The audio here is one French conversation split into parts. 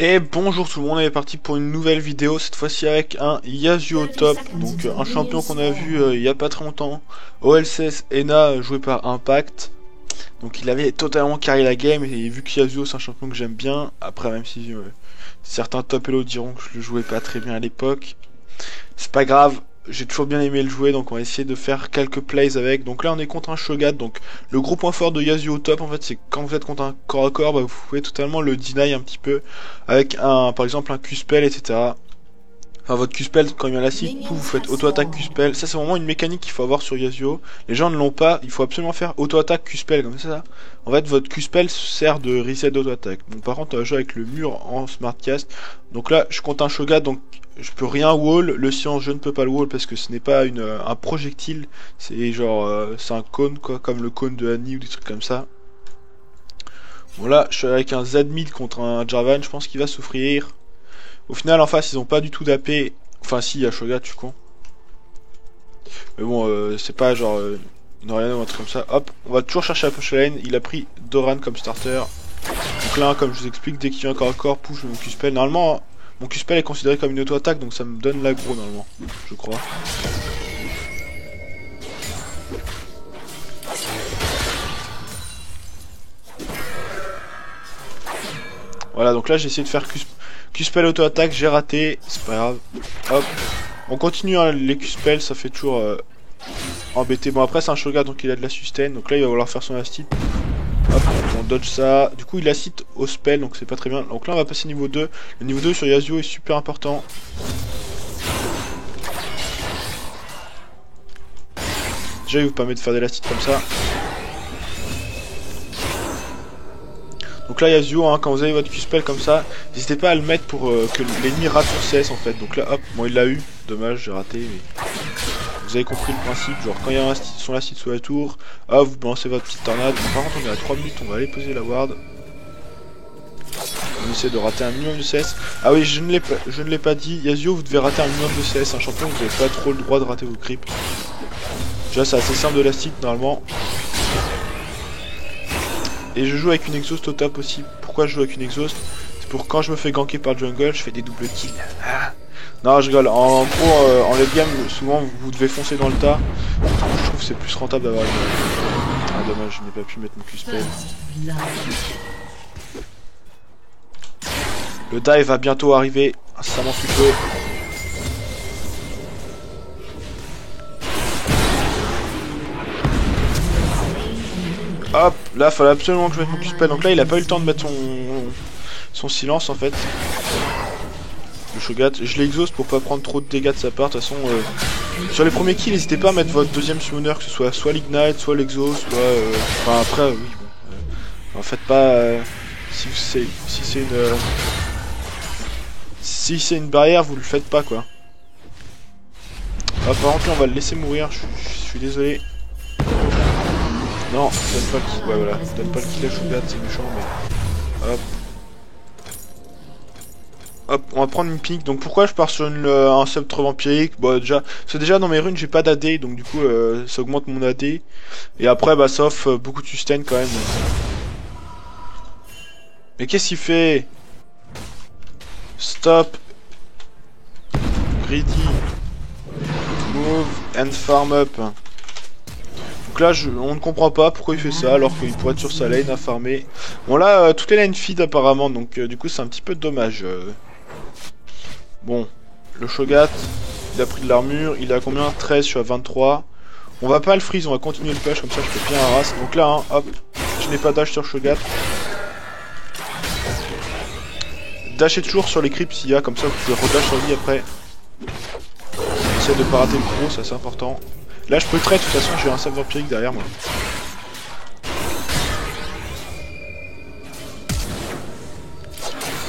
Et bonjour tout le monde, on est parti pour une nouvelle vidéo, cette fois-ci avec un Yasuo top, donc un champion qu'on a vu il y a pas très longtemps, OLCS ENA joué par Impact, donc il avait totalement carré la game, et vu que Yasuo c'est un champion que j'aime bien, après même si certains top elo diront que je le jouais pas très bien à l'époque, c'est pas grave, j'ai toujours bien aimé le jouer, donc on va essayer de faire quelques plays avec. Donc là on est contre un Shogat, donc le gros point fort de Yasuo top en fait c'est que quand vous êtes contre un corps à corps, bah, vous pouvez totalement le deny un petit peu avec un, par exemple un Q-spell, etc. Enfin votre Q-spell quand il y a l'acide, vous faites auto-attaque Q-spell. Ça c'est vraiment une mécanique qu'il faut avoir sur Yasuo. Les gens ne l'ont pas, il faut absolument faire auto-attaque Q-spell comme ça. En fait votre Q-spell sert de reset d'auto-attaque. Bon par contre on va jouer avec le mur en smartcast. Donc là je compte un Shogat, donc je peux rien wall. Le science je ne peux pas le wall parce que ce n'est pas un projectile. C'est genre c'est un cône quoi, comme le cône de Annie ou des trucs comme ça. Bon là je suis avec un Z mid contre un Jarvan, je pense qu'il va souffrir. Au final, en face, ils ont pas du tout d'AP. Enfin, si, il y a Shogat, tu con. Mais bon, c'est pas genre une Orianna ou un truc comme ça. Hop, on va toujours chercher la push lane. Il a pris Doran comme starter. Donc là, comme je vous explique, dès qu'il y a un corps à corps, push mon Q-spell. Normalement, mon Q-spell est considéré comme une auto-attaque, donc ça me donne l'aggro normalement, je crois. Voilà, donc là, j'ai essayé de faire Q-spell auto-attaque, j'ai raté. C'est pas grave. Hop. On continue hein, les Q-spell, ça fait toujours embêté. Bon après c'est un Shogat donc il a de la sustain. Donc là il va vouloir faire son acid. Hop, on dodge ça. Du coup il acid au spell donc c'est pas très bien. Donc là on va passer niveau 2. Le niveau 2 sur Yasuo est super important. Déjà il vous permet de faire des l'acid comme ça. Donc là Yasuo, hein, quand vous avez votre Q-spell comme ça, n'hésitez pas à le mettre pour que l'ennemi rate son CS en fait. Donc là hop, bon il l'a eu. Dommage, j'ai raté mais... Vous avez compris le principe, genre quand il y a son acide sous la tour, hop, vous balancez votre petite tornade. Par contre on est à 3 minutes, on va aller poser la ward. On essaie de rater un minimum de CS. Ah oui, je ne l'ai pas dit, Yasuo vous devez rater un minimum de CS, un champion vous n'avez pas trop le droit de rater vos creeps. Déjà c'est assez simple de l'acide normalement. Et je joue avec une exhaust au top aussi. Pourquoi je joue avec une exhaust? C'est pour quand je me fais ganker par le jungle, je fais des doubles kills. Ah. Non, je rigole. En gros, en late game, souvent vous devez foncer dans le tas. Je trouve que c'est plus rentable d'avoir une... Ah, dommage, je n'ai pas pu mettre mon Q-spell. Le dive va bientôt arriver, incessamment sous peu. Hop, là, fallait absolument que je mette mon Q-spell. Donc là, il a pas eu le temps de mettre son silence en fait. Le Shogat, je l'exhaust pour pas prendre trop de dégâts de sa part. De toute façon, sur les premiers kills, n'hésitez pas à mettre votre deuxième summoner, que ce soit l'ignite, soit l'exhaust, soit. Enfin après, oui, bon. En fait pas. Si c'est une barrière, vous le faites pas quoi. Ah, par contre, là, on va le laisser mourir. Je suis désolé. Non, donne pas le kill. Ouais, voilà, donne pas le kill à Shogat, c'est méchant, mais. Hop. Hop, on va prendre une pink. Donc pourquoi je pars sur un sceptre vampirique? Bah déjà, parce que déjà dans mes runes j'ai pas d'AD, donc du coup ça augmente mon AD. Et après bah ça offre beaucoup de sustain quand même. Mais qu'est-ce qu'il fait? Stop. Greedy. Move and farm up. Donc là on ne comprend pas pourquoi il fait ça alors qu'il pourrait être sur sa lane à farmer. Bon là toutes les lanes feed apparemment, donc du coup c'est un petit peu dommage. Bon, le Shogat, il a pris de l'armure, il est à combien? 13, je suis à 23. On va pas le freeze, on va continuer le push, comme ça je peux bien harass. Donc là, hein, hop, je n'ai pas dash sur Shogat. Dashez toujours sur les creeps s'il y a, comme ça vous pouvez redash sur lui après. Essayez de pas rater le gros, ça c'est important. Là je peux trade, de toute façon j'ai un sabre vampirique derrière moi.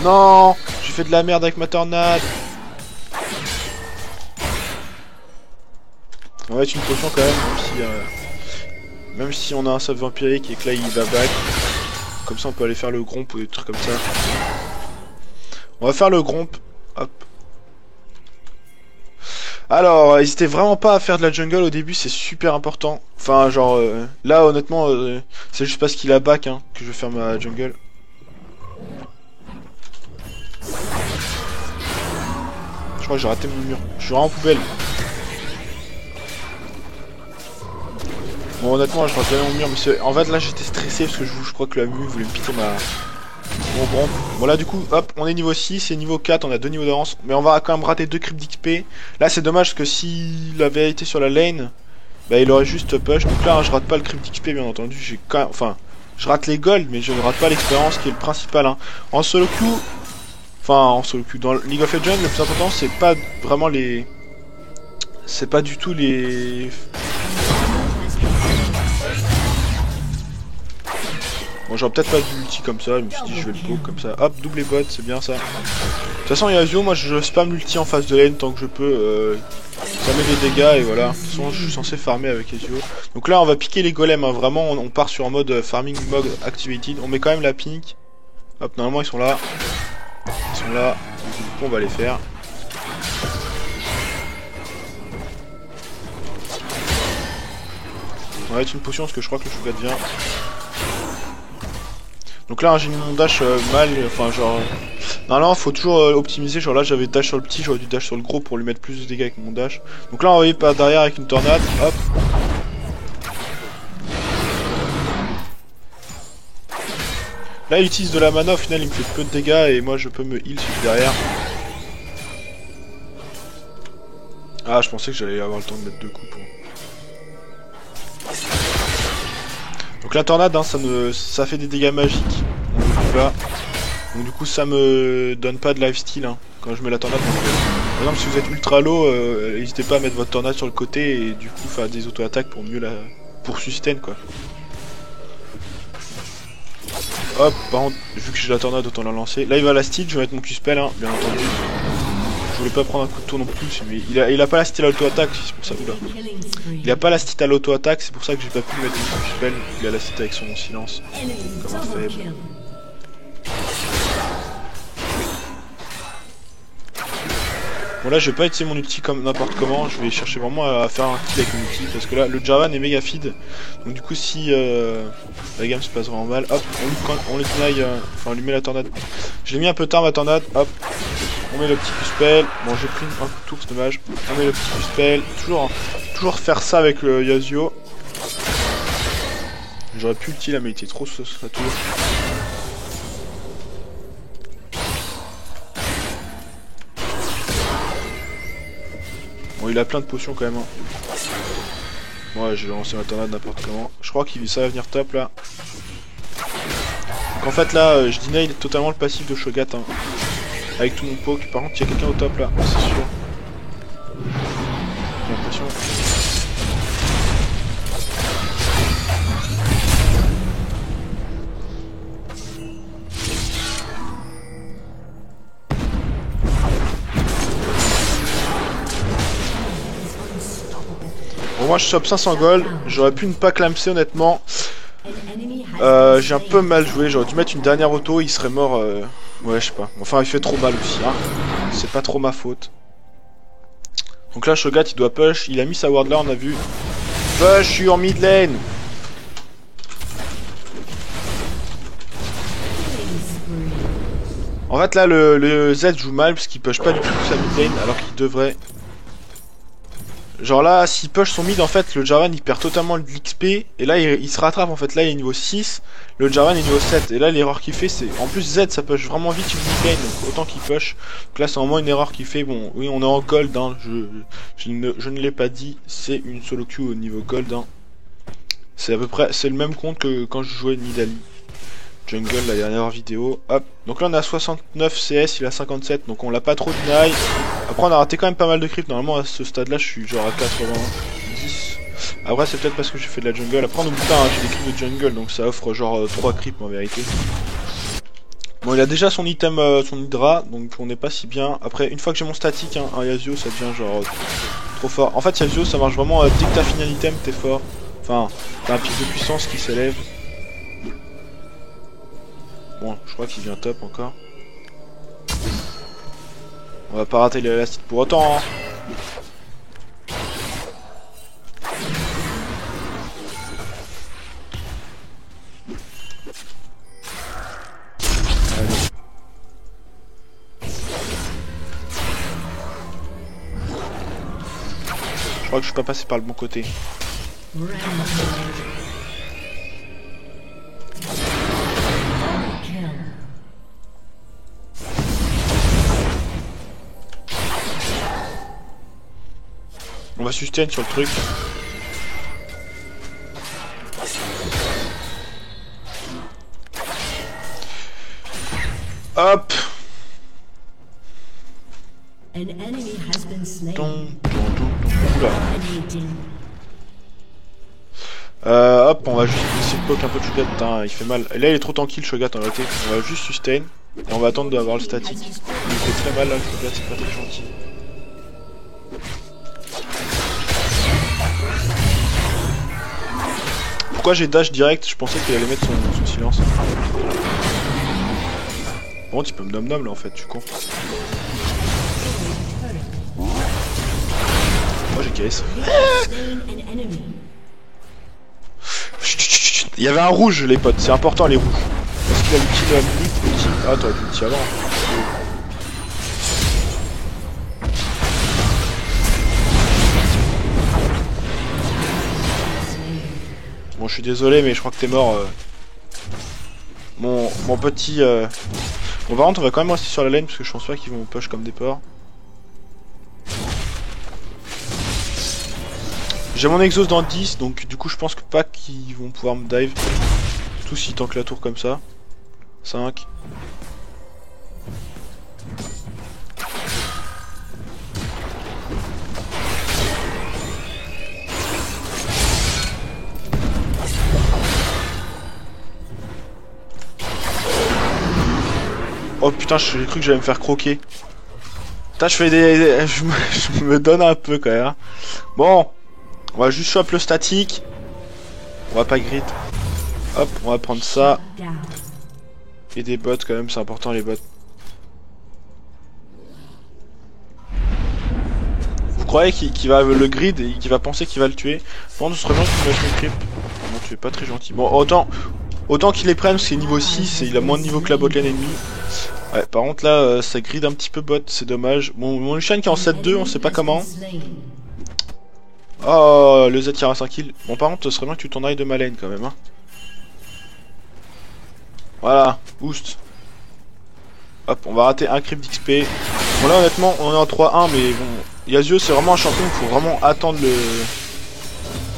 Non, j'ai fait de la merde avec ma tornade. On va mettre une potion quand même si on a un sub vampirique et que là il va back. Comme ça on peut aller faire le gromp ou des trucs comme ça. On va faire le gromp. Hop. Alors, n'hésitez vraiment pas à faire de la jungle au début, c'est super important. Enfin, genre, là honnêtement, c'est juste parce qu'il a back hein, que je vais faire ma jungle. crois que j'ai raté mon mur. Je suis vraiment en poubelle. Bon honnêtement je rate jamais mon mur mais en fait là j'étais stressé parce que je crois que la mue voulait me piquer ma... Bon. Bon là du coup hop on est niveau 6 et niveau 4 on a 2 niveaux d'avance. Mais on va quand même rater 2 creeps d'XP. Là c'est dommage parce que s'il avait été sur la lane, bah il aurait juste push. Donc là hein, je rate pas le creep d'XP bien entendu. J'ai quand même... Enfin je rate les golds mais je ne rate pas l'expérience qui est le principal hein. En solo queue... Enfin en solo queue dans League of Legends le plus important c'est pas vraiment les... C'est pas du tout les... Bon j'aurais peut-être pas dû l'ulti comme ça, je me suis dit je vais le poke comme ça. Hop, double bot, c'est bien ça. De toute façon Yasuo, moi je spam l'ulti en face de lane tant que je peux. Ça met des dégâts et voilà. De toute façon je suis censé farmer avec Yasuo. Donc là on va piquer les golems, hein. Vraiment on part sur un mode farming mode activated. On met quand même la pink. Hop, normalement ils sont là. Ils sont là, du coup on va les faire. On va mettre une potion parce que je crois que le Shogat vient. Donc là j'ai mis mon dash mal, enfin genre... Normalement faut toujours optimiser, genre là j'avais dash sur le petit, j'aurais dû dash sur le gros pour lui mettre plus de dégâts avec mon dash. Donc là on va y par derrière avec une tornade, hop. Là il utilise de la mana, au final il me fait peu de dégâts et moi je peux me heal sur derrière. Ah je pensais que j'allais avoir le temps de mettre 2 coups pour... Donc la tornade, hein, ça fait des dégâts magiques. Là. Donc du coup ça me donne pas de lifesteal hein, quand je mets la tornade. Par exemple si vous êtes ultra low, n'hésitez pas à mettre votre tornade sur le côté et du coup faire des auto-attaques pour mieux la... pour sustain quoi. Hop, par contre, vu que j'ai la tornade autant la lancer. Là il va la steal, je vais mettre mon Q-spell hein, bien entendu. Je voulais pas prendre un coup de tour non plus, mais il a pas la steal à l'auto-attaque, c'est pour ça. Oula. Il a pas la steal à l'auto-attaque, c'est pour ça que j'ai pas pu mettre mon Q-spell. Il a la steal avec son silence. Comme un faible. Bon là je vais pas utiliser mon ulti comme n'importe comment, je vais chercher vraiment à faire un kill avec mon ulti parce que là le Jarvan est méga feed. Donc du coup si la game se passe vraiment mal, hop, on lui deny, enfin on lui met la tornade. Je l'ai mis un peu tard ma tornade, hop, on met le petit Q-spell. Bon j'ai pris un coup de tour, c'est dommage. On met le petit Q-spell, toujours faire ça avec le Yasuo. J'aurais pu ulti là mais il était trop sauce à tour. Bon, il a plein de potions quand même. Hein. Ouais, je vais lancer ma tornade n'importe comment. Je crois qu'il ça va venir top là. Donc en fait là, je deny totalement le passif de Shogat. Hein. Avec tout mon poke. Par contre, il y a quelqu'un au top là, c'est sûr. J'ai l'impression. Bon, moi je chope 500 gold, j'aurais pu ne pas clamser honnêtement. J'ai un peu mal joué, j'aurais dû mettre une dernière auto, il serait mort. Ouais, je sais pas. Enfin, il fait trop mal aussi, hein. C'est pas trop ma faute. Donc là, Shogat il doit push, il a mis sa ward là, on a vu. Push sur mid lane. En fait là le Z joue mal parce qu'il push pas du tout sa mid lane alors qu'il devrait. Genre là s'il push son mid en fait le Jarvan il perd totalement de l'XP et là il se rattrape en fait, là il est niveau 6, le Jarvan est niveau 7 et là l'erreur qu'il fait c'est... En plus Z ça push vraiment vite une mid lane donc autant qu'il push. Donc là c'est vraiment une erreur qu'il fait, bon oui on est en gold hein, je ne l'ai pas dit, c'est une solo queue au niveau gold hein. C'est à peu près, c'est le même compte que quand je jouais Nidalee. Jungle la dernière vidéo, hop, donc là on a 69 CS, il a 57, donc on l'a pas trop deny. Après on a raté quand même pas mal de creeps, normalement à ce stade là je suis genre à 90. Après c'est peut-être parce que j'ai fait de la jungle, après on oublie pas, hein, j'ai des creeps de jungle donc ça offre genre 3 creeps en vérité. Bon il a déjà son item, son hydra, donc on n'est pas si bien. Après une fois que j'ai mon statique, hein, un Yasuo ça devient genre trop fort. En fait Yasuo ça marche vraiment, dès que t'as fini un item t'es fort. Enfin, t'as un pic de puissance qui s'élève. Bon, je crois qu'il vient top encore. On va pas rater l'élastique pour autant. Hein. crois que je suis pas passé par le bon côté. On va sustain sur le truc. Hop. Hop, on va juste essayer de poke un peu de Shogat. Putain, il fait mal. Et là, il est trop tranquille, Shogat, en réalité. On va juste sustain. Et on va attendre d'avoir le statique. Il fait très mal là, le Shogat, c'est pas très gentil. Pourquoi j'ai dash direct? Je pensais qu'il allait mettre son silence. Bon, tu peux me nom là en fait, tu con. Moi j'ai KS. Il y avait un rouge les potes, c'est important les rouges. Est-ce qu'il a l'ulti de la minute? Ah t'aurais dû l'ulti avant. Bon je suis désolé mais je crois que t'es mort. Mon petit... Bon par contre on va quand même rester sur la lane parce que je pense pas qu'ils vont push comme des porcs. J'ai mon exhaust dans 10 donc du coup je pense que pas qu'ils vont pouvoir me dive. Surtout s'ils tankent la tour comme ça. 5. Oh putain, j'ai cru que j'allais me faire croquer. Putain, je fais des... Je me donne un peu quand même. Hein. Bon, on va juste choper le statique. On va pas grid. Hop, on va prendre ça. Et des bots quand même, c'est important les bots. Vous croyez qu'il va le grid et qu'il va penser qu'il va le tuer? Bon, ce serait bien qu'il me lâche le creep. Bon, tu es pas très gentil. Bon, autant qu'il les prenne, parce qu'il est niveau 6 et il a moins de niveau que la botlane ennemie. Ouais, par contre là, ça grid un petit peu bot, c'est dommage. Bon, mon Lucian qui est en 7-2, on sait pas comment. Oh, le Z tire à 5 kills. Bon, par contre, ce serait bien que tu t'en ailles de ma lane quand même. Hein. Voilà, boost. Hop, on va rater un creep d'XP. Bon là, honnêtement, on est en 3-1, mais bon, Yasuo c'est vraiment un champion, il faut vraiment attendre le...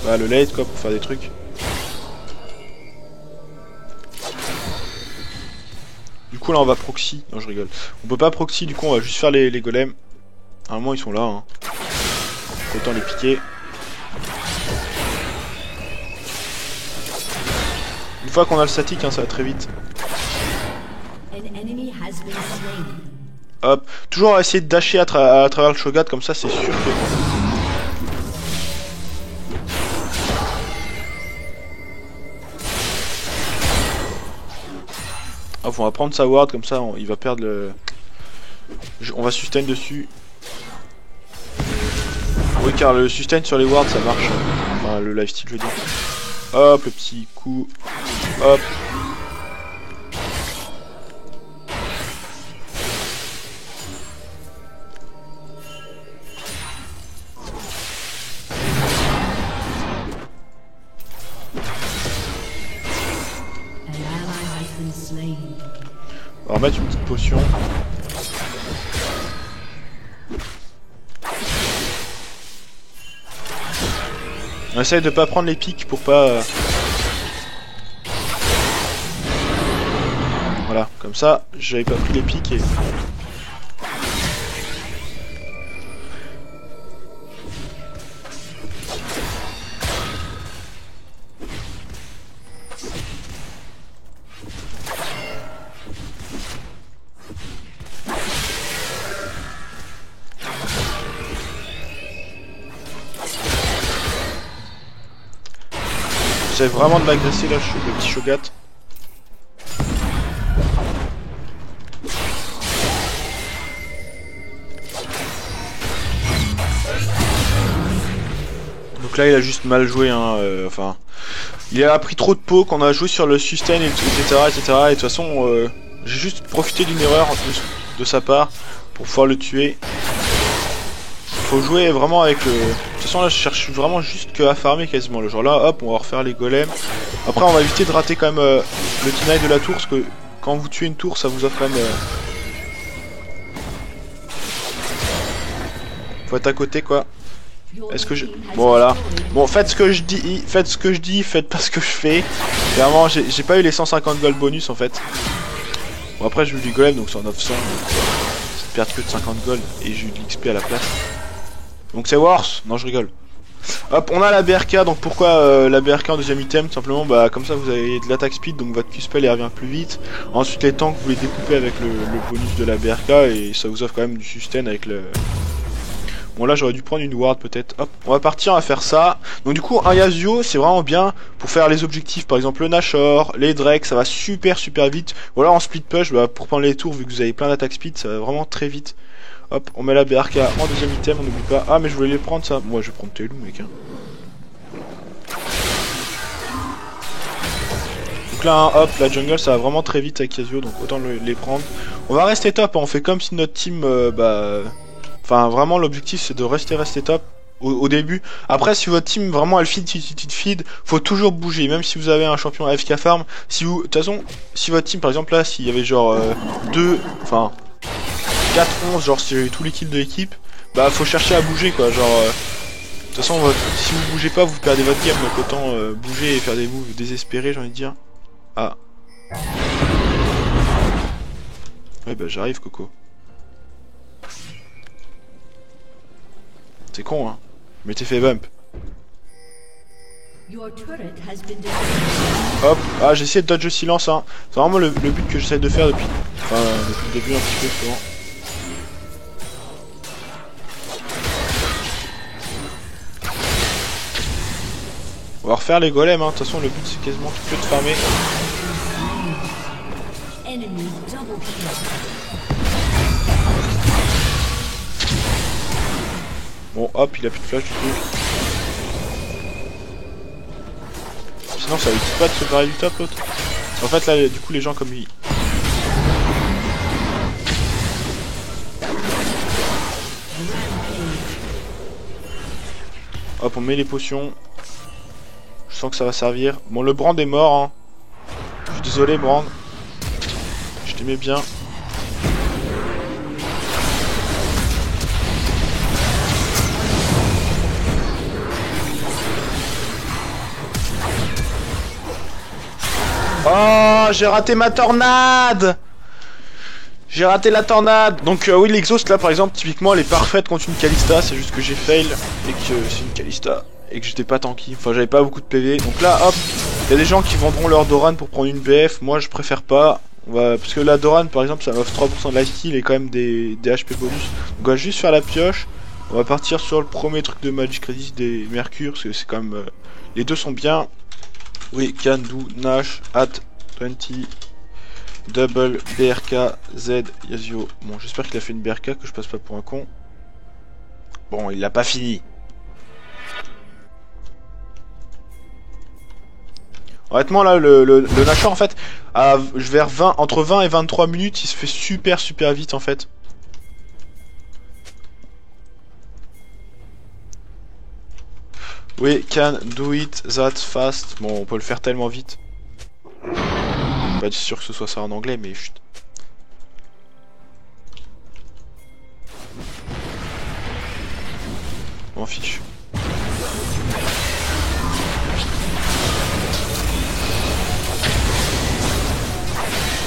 Bah, le late quoi, pour faire des trucs. Du coup là on va proxy, non je rigole. On peut pas proxy, du coup on va juste faire les golems. Normalement ils sont là, hein. Autant les piquer. Une fois qu'on a le statique, hein, ça va très vite. Hop, toujours essayer de dasher à travers le Shogat, comme ça c'est sûr que... Hop, on va prendre sa ward, comme ça il va perdre le... On va sustain dessus. Oui car le sustain sur les wards ça marche. Enfin le lifesteal je veux dire. Hop, le petit coup. Hop. On va remettre une petite potion. On essaye de pas prendre les pics pour pas... Voilà, comme ça, j'avais pas pris les pics et... J'essaie vraiment de m'agresser là, le petit Shogat. Donc là il a juste mal joué, hein, enfin... Il a pris trop de poke, on a joué sur le sustain, etc. etc. Et de toute façon, j'ai juste profité d'une erreur de sa part pour pouvoir le tuer. faut jouer vraiment avec... De toute façon là je cherche vraiment juste que à farmer quasiment. Le genre là, hop, on va refaire les golems. Après on va éviter de rater quand même le deny de la tour, parce que quand vous tuez une tour, ça vous offre quand même... Faut être à côté quoi. Est-ce que je... Bon voilà. Bon, faites ce que je dis, faites pas ce que je fais. Clairement, j'ai pas eu les 150 gold bonus en fait. Bon après j'ai eu du golem donc c'est en 900. C'est perdre que de 50 gold et j'ai eu de l'XP à la place. Donc c'est worse. Non je rigole. Hop, on a la BRK, donc pourquoi la BRK en deuxième item? Tout simplement, bah comme ça vous avez de l'attaque speed, donc votre Q-spell revient plus vite. Ensuite les tanks vous les découpez avec le bonus de la BRK et ça vous offre quand même du sustain avec le... Bon là j'aurais dû prendre une ward peut-être. Hop, on va partir à faire ça. Donc du coup un Yasuo c'est vraiment bien pour faire les objectifs, par exemple le Nashor, les Drake, ça va super vite. Ou alors en split push, bah, pour prendre les tours vu que vous avez plein d'attaque speed, ça va vraiment très vite. Hop, on met la BRK en deuxième item, on n'oublie pas. Ah mais je voulais les prendre ça. Moi je vais prendre tes loups mec hein. Donc là hop, la jungle ça va vraiment très vite avec Yasuo, donc autant les prendre. On va rester top, hein. On fait comme si notre team Enfin, vraiment, l'objectif c'est de rester top au début. Après, si votre team vraiment elle feed, faut toujours bouger. Même si vous avez un champion AFK farm, si vous, de toute façon, si votre team par exemple là, s'il y avait genre 4-11, genre si j'avais tous les kills de l'équipe, bah faut chercher à bouger quoi. Genre, de toute façon, si vous bougez pas, vous perdez votre game. Donc autant bouger et faire des moves désespérés, j'ai envie de dire. Ah. Ouais, bah j'arrive, Coco. C'est con hein, mais t'es fait bump. Hop, ah j'ai essayé de dodge le silence hein. C'est vraiment le but que j'essaie de faire depuis le début un petit peu souvent. On va refaire les golems hein, de toute façon le but c'est quasiment que de farmer. Bon hop, il a plus de flash du coup. Sinon ça lui dit pas de se barrer du top l'autre. En fait là du coup les gens comme lui. Hop on met les potions. Je sens que ça va servir. Bon le Brand est mort hein. Je suis désolé Brand. Je t'aimais bien. Oh, j'ai raté ma tornade! J'ai raté la tornade! Donc oui, l'exhaust là par exemple, typiquement elle est parfaite contre une Kalista, c'est juste que j'ai fail et que c'est une Kalista et que j'étais pas tanky, enfin j'avais pas beaucoup de PV. Donc là hop, il y a des gens qui vendront leur Doran pour prendre une BF, moi je préfère pas. Parce que la Doran par exemple ça m'offre 3% de lifesteal et quand même des HP bonus. Donc on va juste faire la pioche, on va partir sur le premier truc de Magic Resist des Mercure, parce que c'est quand même... les deux sont bien. Oui, can do Nash at 20 double BRK Z Yasuo. Bon, j'espère qu'il a fait une BRK, que je passe pas pour un con. Bon, il l'a pas fini. Honnêtement, là, le Nashor, en fait, vers 20, entre 20 et 23 minutes, il se fait super vite, en fait. Oui, can do it that fast. Bon, on peut le faire tellement vite. Pas sûr que ce soit ça en anglais, mais chut. M'en fiche.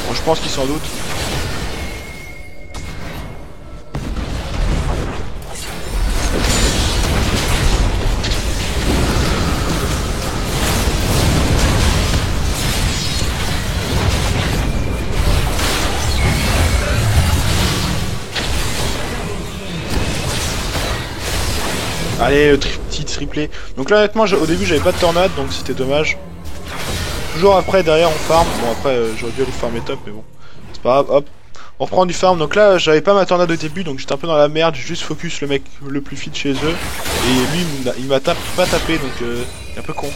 Bon, je pense qu'ils s'en doutent. Allez, le petit triplé. Donc là, honnêtement, au début, j'avais pas de tornade, donc c'était dommage. Toujours après, derrière, on farm. Bon, après, j'aurais dû aller farmer top, mais bon. C'est pas grave, hop. On reprend du farm. Donc là, j'avais pas ma tornade au début, donc j'étais un peu dans la merde. J'ai juste focus le mec le plus fit chez eux. Et lui, il m'a pas tapé, donc un peu con.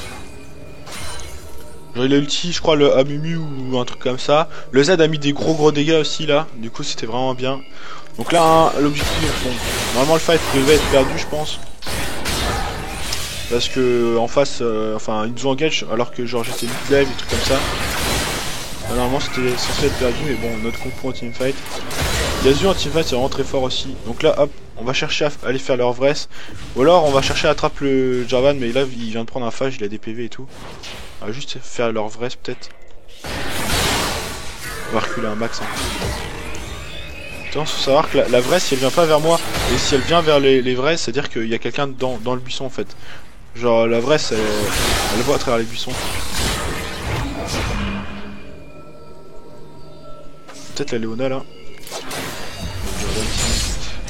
Genre il a ulti, je crois, le Amumu ou un truc comme ça. Le Z a mis des gros dégâts aussi là. Du coup c'était vraiment bien. Donc là, hein, l'objectif, bon, normalement le fight devait être perdu, je pense. Parce que en face, enfin ils nous engagent alors que genre j'étais mid-live et trucs comme ça. Normalement c'était censé être perdu, mais bon, notre concours en teamfight. Yasuo en teamfight c'est vraiment très fort aussi. Donc là, hop, on va chercher à aller faire leur vresse. Ou alors on va chercher à attraper le Jarvan, mais là il vient de prendre un phage, il a des PV et tout. On va juste faire leur vresse peut-être. On va reculer un max. Hein. Faut savoir que la vraie, si elle vient pas vers moi, et si elle vient vers les vrais, c'est-à-dire qu'il y a quelqu'un dans le buisson en fait. Genre la vraie, elle voit à travers les buissons. Peut-être la Léona là.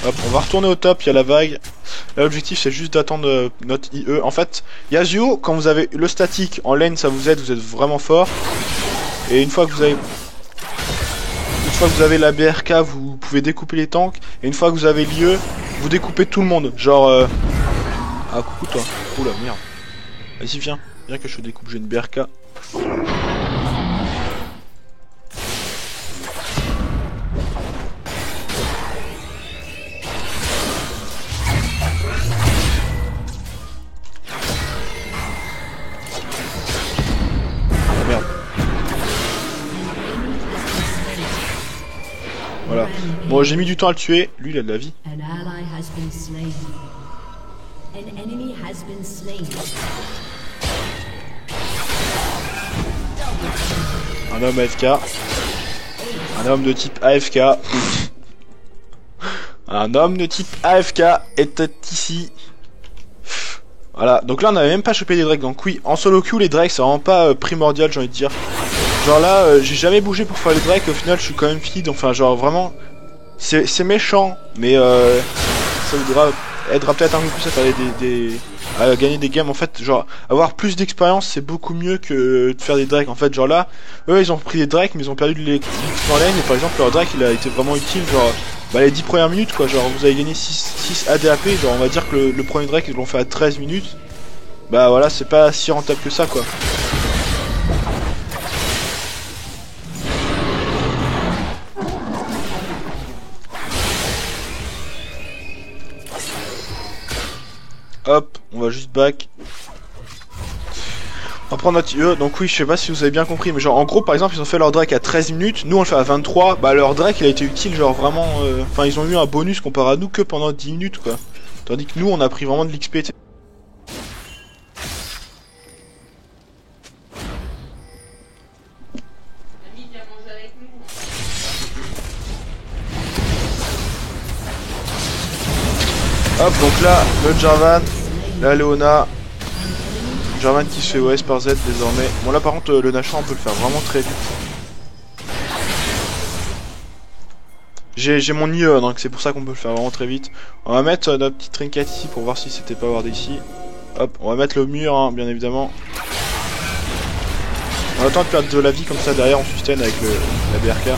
Hop, on va retourner au top, il y a la vague. Là l'objectif c'est juste d'attendre notre IE. En fait, Yasuo, quand vous avez le statique en lane, ça vous aide, vous êtes vraiment fort. Et une fois que vous avez la BRK, vous pouvez découper les tanks. Et une fois que vous avez l'IE, vous découpez tout le monde. Genre... Ah, coucou toi. Oula, merde. Vas-y, viens. Viens que je te découpe, j'ai une BRK. Voilà. Bon, j'ai mis du temps à le tuer. Lui, il a de la vie. Un homme AFK. Un homme de type AFK. Un homme de type AFK était ici. Voilà. Donc là, on n'avait même pas chopé des drakes. Donc oui, en solo queue, les drakes, c'est vraiment pas primordial, j'ai envie de dire. Genre là, j'ai jamais bougé pour faire les drakes, au final je suis quand même feed, enfin genre vraiment, c'est méchant, mais ça voudra aidera peut-être un peu plus à faire à gagner des games. En fait, genre avoir plus d'expérience c'est beaucoup mieux que de faire des drakes. En fait, genre là, eux ils ont pris des drakes mais ils ont perdu de l'XP en lane, et par exemple leur drake il a été vraiment utile, genre bah les 10 premières minutes quoi, genre vous avez gagné 6 ADAP, genre on va dire que le premier drake ils l'ont fait à 13 minutes, bah voilà c'est pas si rentable que ça quoi. Hop, on va juste back. On va prendre notre IE. Donc oui, je sais pas si vous avez bien compris, mais genre en gros par exemple ils ont fait leur drake à 13 minutes, nous on le fait à 23, bah leur drake il a été utile genre vraiment, enfin ils ont eu un bonus comparé à nous que pendant 10 minutes quoi. Tandis que nous on a pris vraiment de l'XP. Hop, donc là, le Jarvan, la Léona, Jarvan qui se fait OS par Z désormais. Bon là par contre le Nashor on peut le faire vraiment très vite. J'ai mon IE donc c'est pour ça qu'on peut le faire vraiment très vite. On va mettre notre petite trinket ici pour voir si c'était pas ward ici. Hop, on va mettre le mur hein, bien évidemment. On attend de perdre de la vie comme ça derrière on sustain avec la BRK.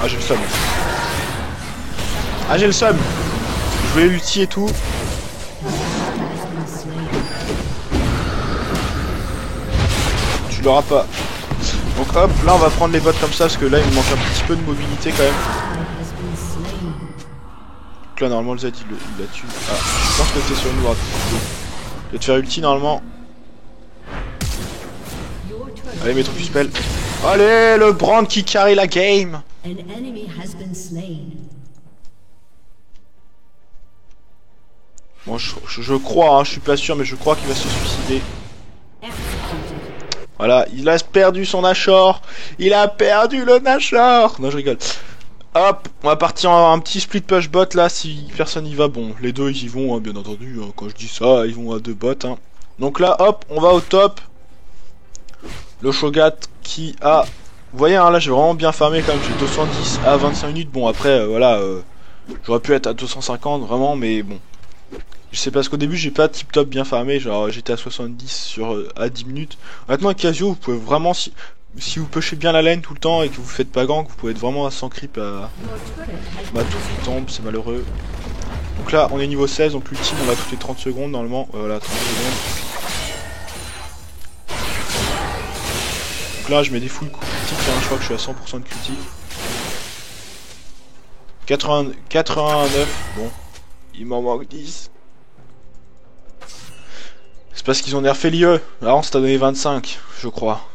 Ah j'ai le seum. Ah j'ai le seum. Je voulais l'ulti et tout. Tu l'auras pas. Donc hop, là on va prendre les bots comme ça parce que là il me manque un petit peu de mobilité quand même. Donc là normalement le Z il la tue. Ah, je pense que c'est sur nous. Je vais te faire ulti normalement. Allez mets ton spell. Allez le Brand qui carry la game. Bon je crois, hein, je suis pas sûr mais je crois qu'il va se suicider. Voilà, il a perdu son Nashor. Il a perdu le Nashor. Non je rigole. Hop, on va partir en un petit split push bot là si personne y va. Bon, les deux ils y vont hein, bien entendu. Hein, quand je dis ça, ils vont à deux bots. Hein. Donc là, hop, on va au top. Le Shogat qui a... Vous voyez, hein, là j'ai vraiment bien farmé quand même. J'ai 210 à 25 minutes. Bon après, voilà, j'aurais pu être à 250 vraiment, mais bon. Je sais parce qu'au début j'ai pas tip top bien farmé, genre j'étais à 70 sur à 10 minutes. Honnêtement avec Casio vous pouvez vraiment si vous pushez bien la lane tout le temps et que vous faites pas gank, vous pouvez être vraiment à 100 creep à tout tombe, c'est malheureux. Donc là on est niveau 16, donc l'ultime on l'a toutes les 30 secondes normalement. Voilà 30 secondes. Donc là je mets des full coups critiques, hein, je crois que je suis à 100% de critique. 89, bon, il m'en manque 10. C'est parce qu'ils ont nerfé l'IE. Avant c'était donné 25, je crois.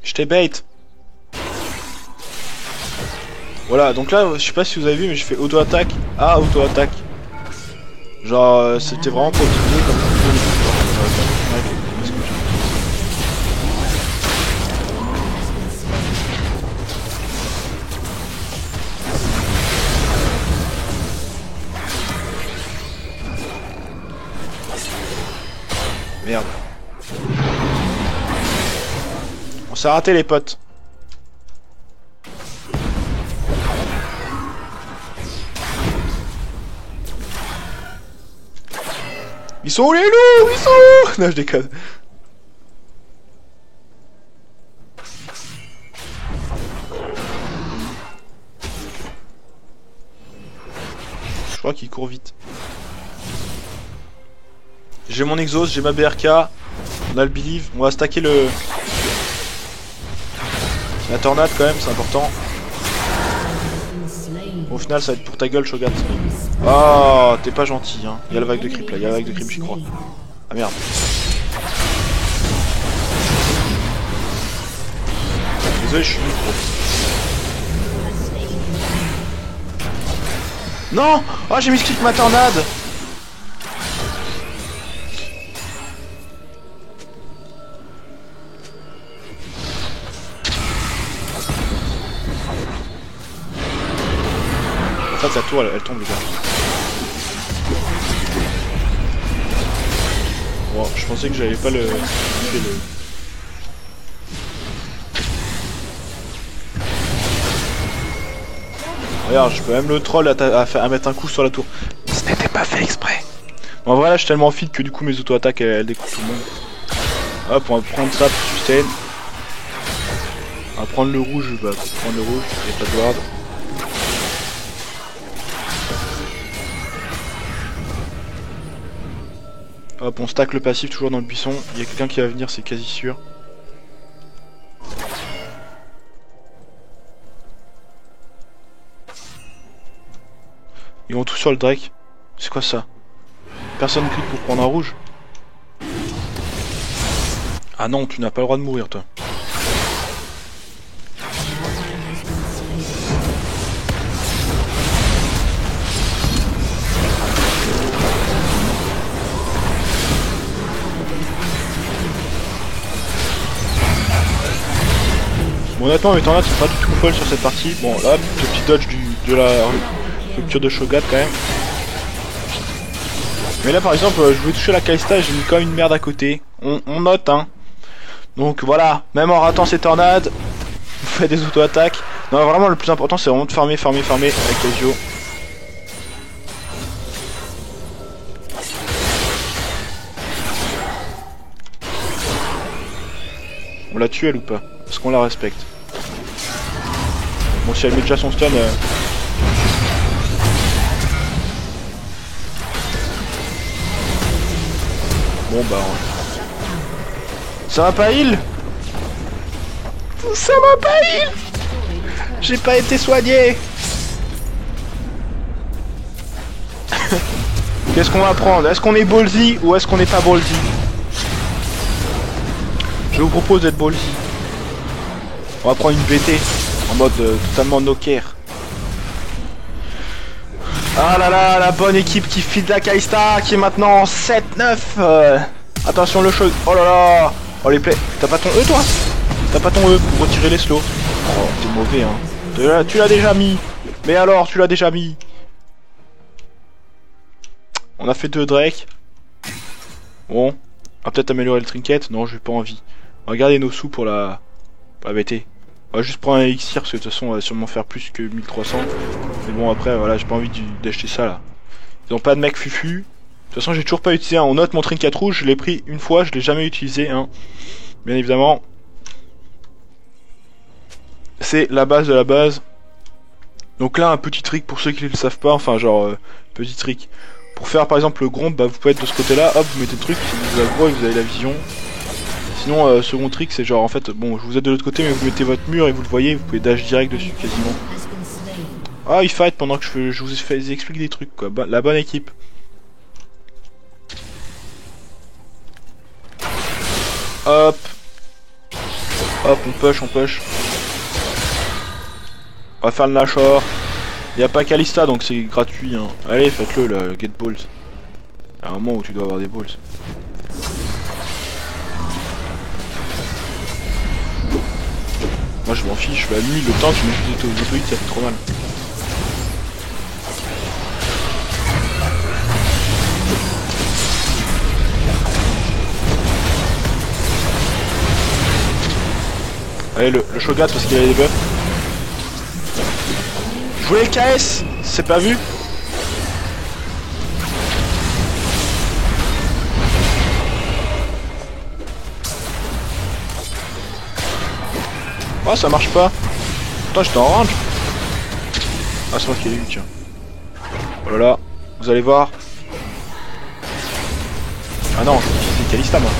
Je t'ai bait. Voilà, donc là, je sais pas si vous avez vu, mais j'ai fait auto-attaque à auto-attaque. Genre, c'était vraiment pour optimiser comme merde. On s'est raté les potes. Ils sont où les loups? Ils sont où? Non, je déconne. Je crois qu'il court vite. J'ai mon exhaust, j'ai ma BRK. On a le believe. On va stacker la tornade quand même, c'est important. Au final, ça va être pour ta gueule, Shogat. Ah, t'es pas gentil, hein. Il y a la vague de creep là, il y a la vague de creep, j'y crois. Ah merde. Désolé, je suis micro. Non! Oh, j'ai mis ce clic ma tornade! En fait, sa tour, elle tombe, les gars. Bon, je pensais que j'avais pas le... Regarde, je peux même le troll à mettre un coup sur la tour. Ce n'était pas fait exprès. Bon, en vrai, là, je suis tellement fit que du coup, mes auto-attaques, elles découpent tout le monde. Hop, on va prendre ça pour sustain. On va prendre le rouge, bah, pour prendre le rouge, il n'y a pas de ward. Hop, on stack le passif toujours dans le buisson. Il y a quelqu'un qui va venir, c'est quasi sûr. Ils vont tous sur le Drake. C'est quoi ça? Personne clique pour prendre un rouge. Ah non, tu n'as pas le droit de mourir, toi. Bon, honnêtement, mes tornades sont pas du tout folles sur cette partie. Bon, là, le petit dodge de la rupture de Shogat quand même. Mais là, par exemple, je voulais toucher la Kalista et j'ai mis quand même une merde à côté. On note, hein. Donc voilà, même en ratant ces tornades, vous faites des auto-attaques. Non, vraiment, le plus important, c'est vraiment de farmer avec Casio. On l'a tué, elle ou pas? Est-ce qu'on la respecte? Bon, si elle met déjà son stun... Bon bah... Ça va pas heal? Ça va pas heal? J'ai pas été soigné. Qu'est-ce qu'on va prendre? Est-ce qu'on est ballsy ou est-ce qu'on n'est pas ballsy? Je vous propose d'être ballsy. On va prendre une VT en mode totalement no care. Ah là là, la bonne équipe qui file la Kalista qui est maintenant 7-9. Attention le show. Oh là là. Oh les plays. T'as pas ton E toi? T'as pas ton E pour retirer les slows? Oh t'es mauvais hein. Tu l'as déjà mis. Mais alors tu l'as déjà mis. On a fait 2 Drake. Bon. On va peut-être améliorer le trinket. Non, j'ai pas envie. On va garder nos sous pour la BT. On va juste prendre un élixir parce que de toute façon on va sûrement faire plus que 1300. Mais bon après voilà, j'ai pas envie d'acheter ça là. Ils ont pas de mec fufu. De toute façon j'ai toujours pas utilisé. On note mon trinket rouge, je l'ai pris une fois, je l'ai jamais utilisé. Hein. Bien évidemment. C'est la base de la base. Donc là un petit trick pour ceux qui ne le savent pas, enfin genre petit trick. Pour faire par exemple le grombe, bah, vous pouvez être de ce côté là, hop vous mettez le truc, vous aggro et vous avez la vision. Sinon second trick c'est genre en fait, bon je vous aide de l'autre côté mais vous mettez votre mur et vous le voyez, vous pouvez dash direct dessus quasiment. Ah il fight pendant que je vous explique des trucs quoi, la bonne équipe. Hop. Hop on push, on push. On va faire le Nashor. Y'a pas Kalista donc c'est gratuit hein. Allez faites-le le get balls. Il y a un moment où tu dois avoir des balls. Moi je m'en fiche, la nuit, le temps tu mets juste des autohits ça fait trop mal. Allez le Shogat parce qu'il a des buffs. Je voulais le KS, c'est pas vu. Oh ça marche pas. Putain j'étais en range. Ah c'est moi qui l'ai eu tiens. Voilà, vous allez voir. Ah non, c'est Kalista moi.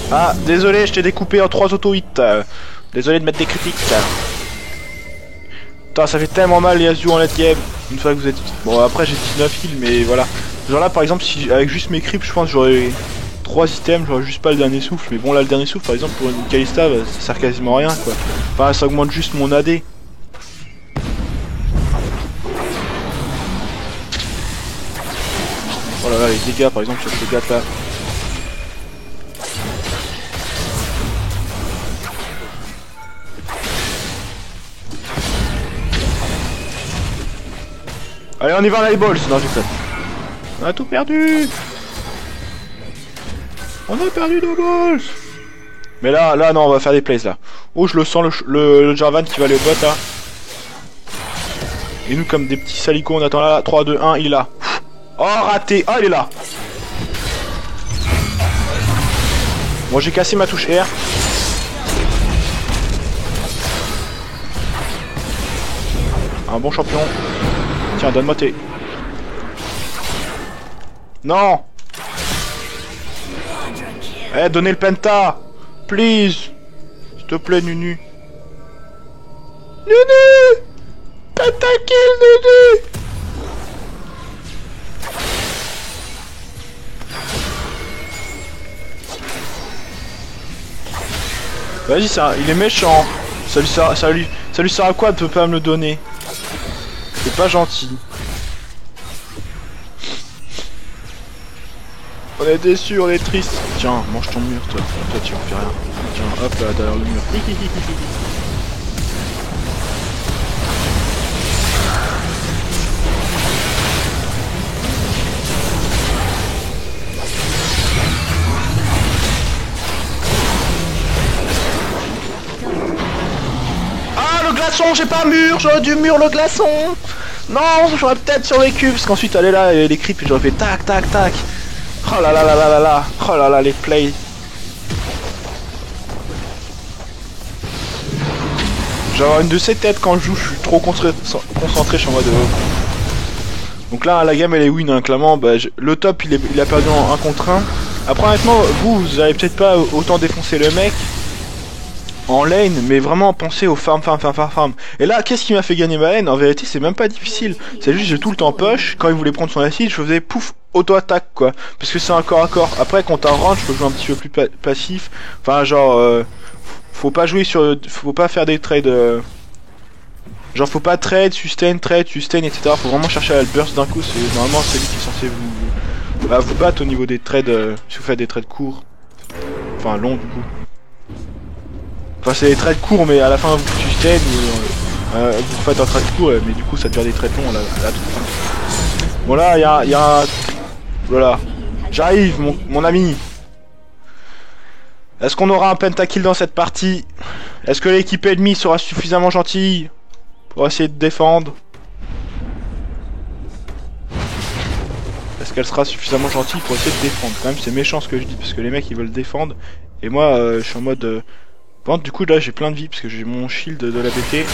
Ah désolé je t'ai découpé en 3 auto-hits. Désolé de mettre des critiques. Putain ça fait tellement mal Yasuo en late game. Une fois que vous êtes... Bon après j'ai 19 heals mais voilà. Genre là par exemple si avec juste mes creeps je pense j'aurais 3 items, j'aurais juste pas le dernier souffle. Mais bon là le dernier souffle par exemple pour une Kalista bah, ça sert quasiment à rien quoi. Enfin ça augmente juste mon AD. Oh là là les dégâts par exemple sur ce gars là. Allez on y va les balls. Non j'ai fait. On a tout perdu. On a perdu nos balls. Mais là non on va faire des plays là. Oh je le sens le Jarvan qui va aller au bot là. Et nous comme des petits salicots on attend là. 3, 2, 1 il est là. Oh raté. Ah il est là. Bon j'ai cassé ma touche R. Un bon champion. Tiens donne-moi tes... Non. Eh donnez le penta. Please. S'il te plaît Nunu. Nunu. Pentakill Nunu. Vas-y ça, il est méchant. Ça lui sert à quoi de pas me le donner? C'est pas gentil. On est déçus, on est triste. Tiens, mange ton mur toi. Toi tu en fais rien. Tiens, hop là derrière le mur. Ah le glaçon, j'ai pas mur, j'aurais dû mur le glaçon. Non, j'aurais peut-être survécu parce qu'ensuite allez là les creeps j'aurais fait tac tac tac. Oh là là là là là là. Oh là là les plays. J'ai avoir une de ces têtes quand je joue, je suis trop concentré, je suis en mode... Donc là la game elle est win hein, clairement, bah, le top il a perdu en 1 contre 1. Après honnêtement vous allez peut-être pas autant défoncer le mec en lane, mais vraiment pensez au farm. Et là qu'est-ce qui m'a fait gagner ma lane? En vérité c'est même pas difficile, c'est juste j'ai tout le temps push, quand il voulait prendre son acide je faisais pouf auto-attaque quoi, parce que c'est un corps à corps. Après quand t'as un range je peux jouer un petit peu plus passif, enfin genre faut pas jouer sur, faut pas faire des trades genre faut pas trade, sustain, etc. Faut vraiment chercher à le burst d'un coup, c'est normalement celui qui est censé vous battre au niveau des trades si vous faites des trades courts, enfin longs du coup. Enfin c'est des trades courts mais à la fin vous sustain ou vous faites un trade court mais du coup ça devient des trades longs à la toute fin. Bon là, il y a un... Voilà. J'arrive, mon ami. Est-ce qu'on aura un pentakill dans cette partie? Est-ce que l'équipe ennemie sera suffisamment gentille pour essayer de défendre? Est-ce qu'elle sera suffisamment gentille pour essayer de défendre? Quand même, c'est méchant ce que je dis, parce que les mecs, ils veulent défendre. Et moi, je suis en mode... Bon, du coup, là, j'ai plein de vie, parce que j'ai mon shield de la BT.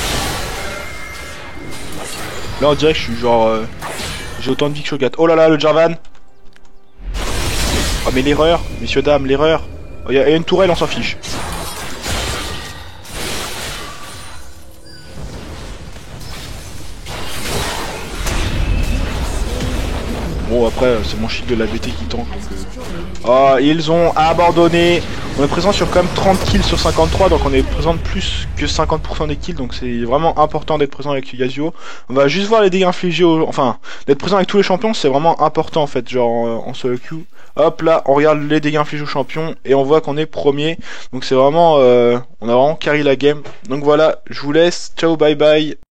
Là, on dirait que je suis genre... j'ai autant de vie que Shogat. Oh là là, le Jarvan! Oh, mais l'erreur, messieurs, dames, l'erreur! Oh, y a une tourelle, on s'en fiche. Bon, après, c'est mon shield de la BT qui tank. Oh, ils ont abandonné. On est présent sur quand même 30 kills sur 53, donc on est présent de plus que 50% des kills, donc c'est vraiment important d'être présent avec Yasuo. On va juste voir les dégâts infligés enfin, d'être présent avec tous les champions, c'est vraiment important en fait, genre en solo queue. Hop là, on regarde les dégâts infligés aux champions, et on voit qu'on est premier, donc c'est vraiment, on a vraiment carry la game. Donc voilà, je vous laisse, ciao, bye bye.